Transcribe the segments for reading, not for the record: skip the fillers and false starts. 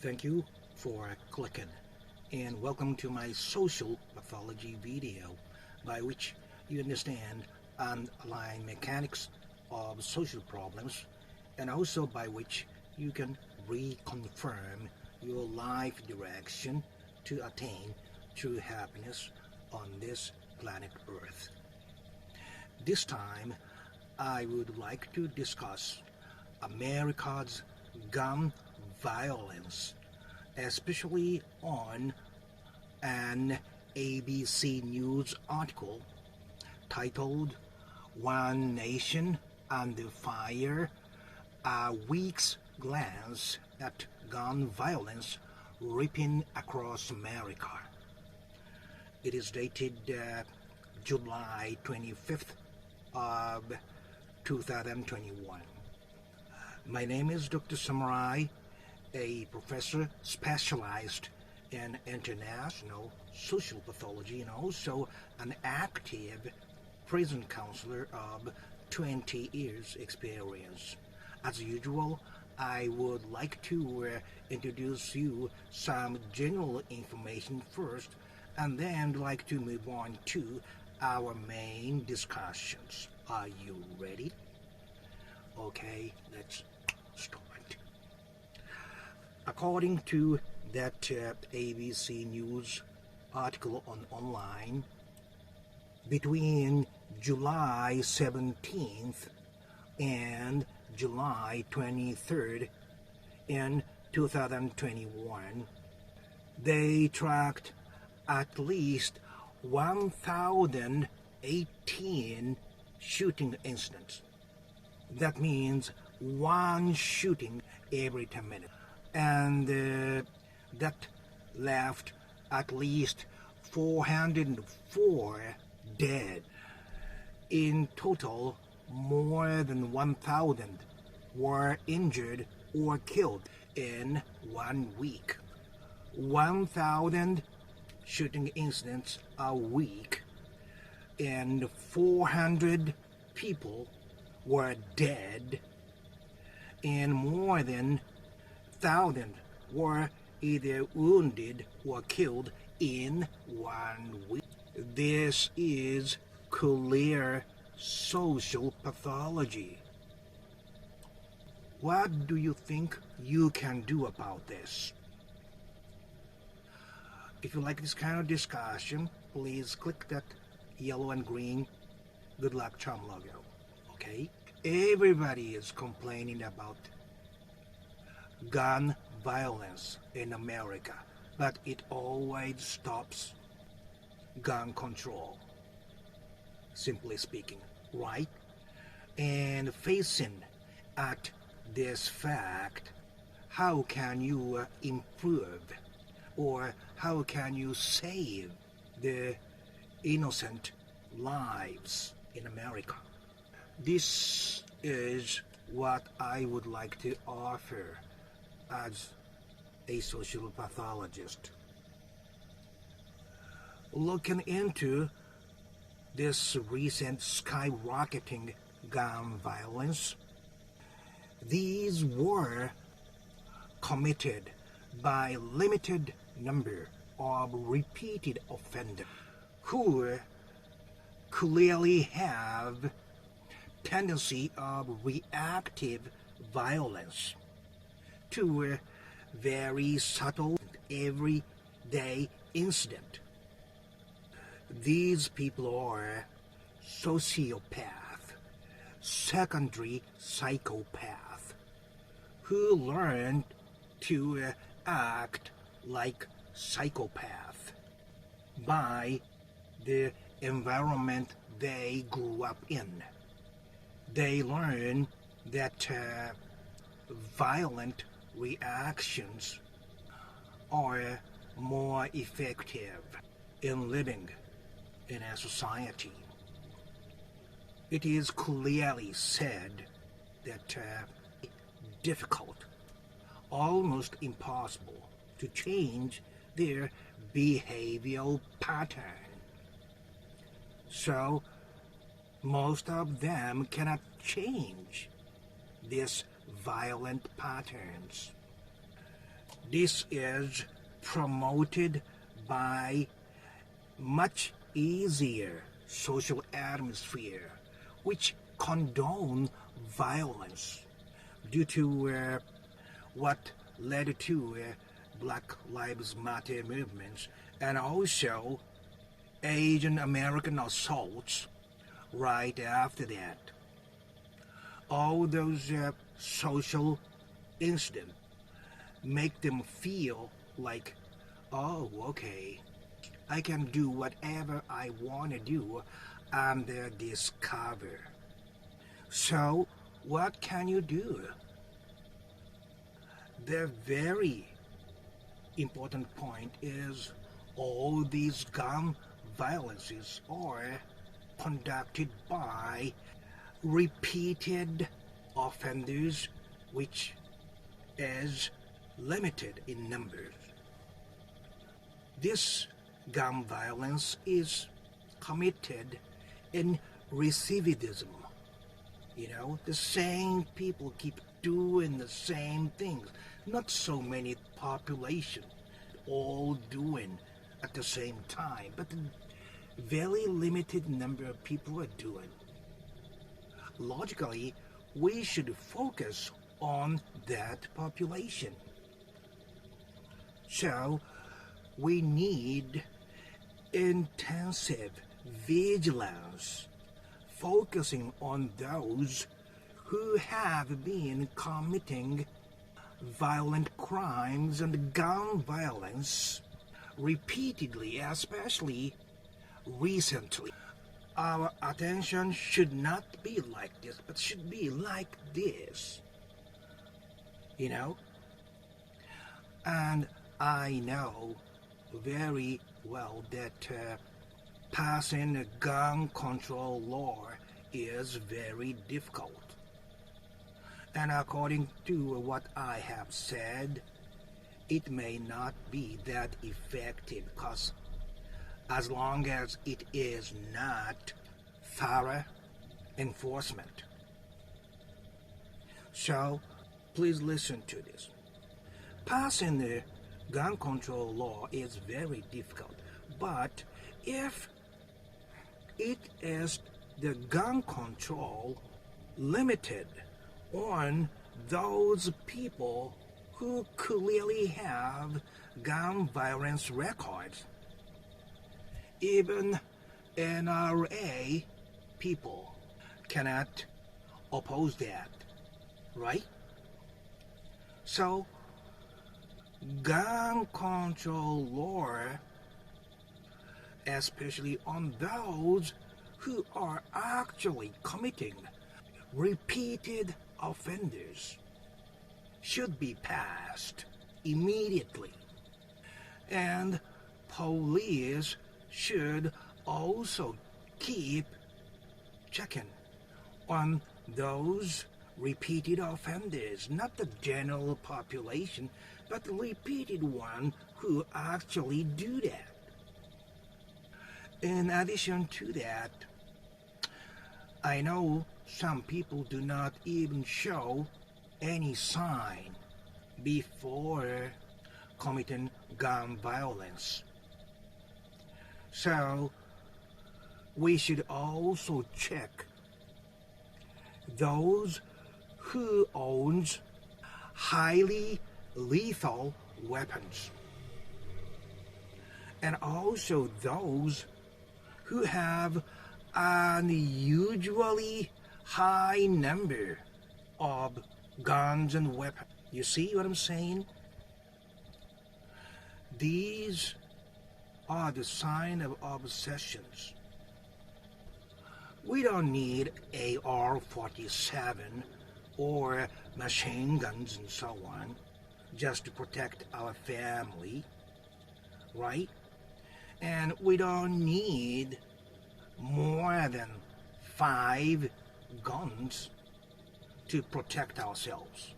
Thank you for clicking, and welcome to my social pathology video, by which you understand underlying mechanics of social problems, and also by which you can reconfirm your life direction to attain true happiness on this planet Earth. This time, I would like to discuss America's gun violence, especially on an ABC News article titled "One Nation Under Fire, a Week's Glance at Gun Violence Ripping Across America." It is dated July 25th of 2021. My name is Dr. Samurai, a professor specialized in international social pathology and also an active prison counselor of 20 years experience. As usual, I would like to introduce you some general information first, and then like to move on to our main discussions. Are you ready? Okay, let's start. According to that ABC News article online, between July 17th and July 23rd in 2021, they tracked at least 1,018 shooting incidents. That means one shooting every 10 minutes. And that left at least 404 dead. In total, more than 1,000 were injured or killed in 1 week. 1,000 shooting incidents a week, and 400 people were dead, and more than 1,000 were either wounded or killed in 1 week. This is clear social pathology. What do you think you can do about this? If you like this kind of discussion, please click that yellow and green good luck charm logo. Okay? Everybody is complaining about gun violence in America, but it always stops gun control, simply speaking, right? And facing at this fact, how can you improve, or how can you save the innocent lives in America? This is what I would like to offer as a social pathologist. Looking into this recent skyrocketing gun violence, these were committed by limited number of repeated offenders who clearly have tendency of reactive violence to a very subtle everyday incident. These people are sociopath, secondary psychopath, who learned to act like psychopath by the environment they grew up in. They learn that violent reactions are more effective in living in a society. It is clearly said that difficult, almost impossible, to change their behavioral pattern. So most of them cannot change these violent patterns. This is promoted by much easier social atmosphere which condone violence due to what led to Black Lives Matter movements and also Asian American assaults right after that. All those social incidents make them feel like, oh, okay, I can do whatever I want to do under this cover. So, what can you do? The very important point is all these gun violences are conducted by repeated offenders, which is limited in numbers. This gun violence is committed in recidivism. The same people keep doing the same things. Not so many population all doing at the same time, but a very limited number of people are doing. Logically, we should focus on that population. So, we need intensive vigilance, focusing on those who have been committing violent crimes and gun violence repeatedly, especially recently. Our attention should not be like this, but should be like this. And I know very well that passing a gun control law is very difficult. And according to what I have said, it may not be that effective because as long as it is not thorough enforcement. So, please listen to this. Passing the gun control law is very difficult, but if it is the gun control limited on those people who clearly have gun violence records, even NRA people cannot oppose that, right? So, gun control law, especially on those who are actually committing repeated offenders, should be passed immediately. And police should also keep checking on those repeated offenders, not the general population, but the repeated one who actually do that. In addition to that, I know some people do not even show any sign before committing gun violence. So, we should also check those who owns highly lethal weapons, and also those who have an unusually high number of guns and weapons. You see what I'm saying? These are the sign of obsessions. We don't need AR-47 or machine guns and so on just to protect our family, right? And we don't need more than 5 guns to protect ourselves.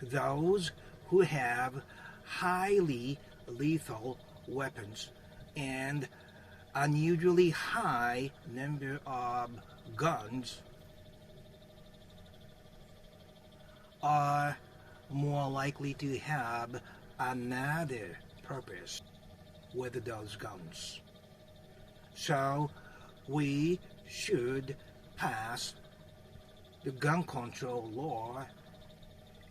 Those who have highly lethal weapons and unusually high number of guns are more likely to have another purpose with those guns. So we should pass the gun control law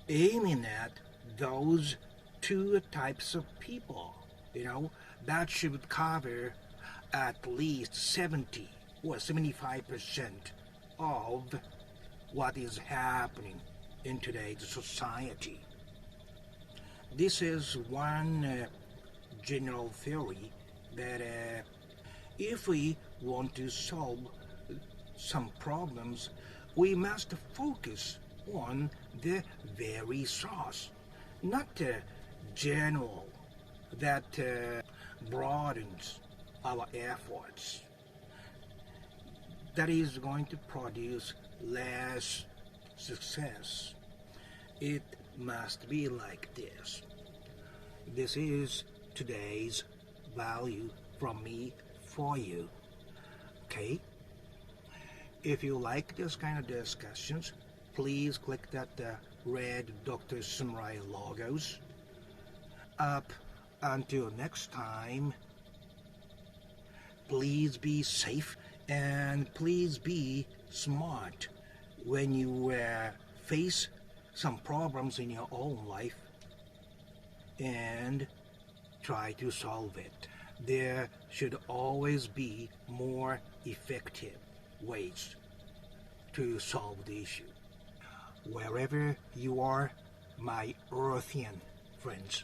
aiming at those two types of people. That should cover at least 70 or 75% of what is happening in today's society. This is one general theory that if we want to solve some problems, we must focus on the very source, not the general that broadens our efforts. That is going to produce less success. It must be like this. This is today's value from me for you. Okay? If you like this kind of discussions, please click that red Dr. Samurai logos. Up until next time, please be safe and please be smart when you face some problems in your own life and try to solve it. There should always be more effective ways to solve the issue. Wherever you are, my Earthian friends,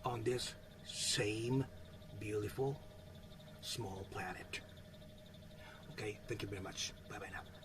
on this same beautiful small planet. Okay, thank you very much. Bye-bye now.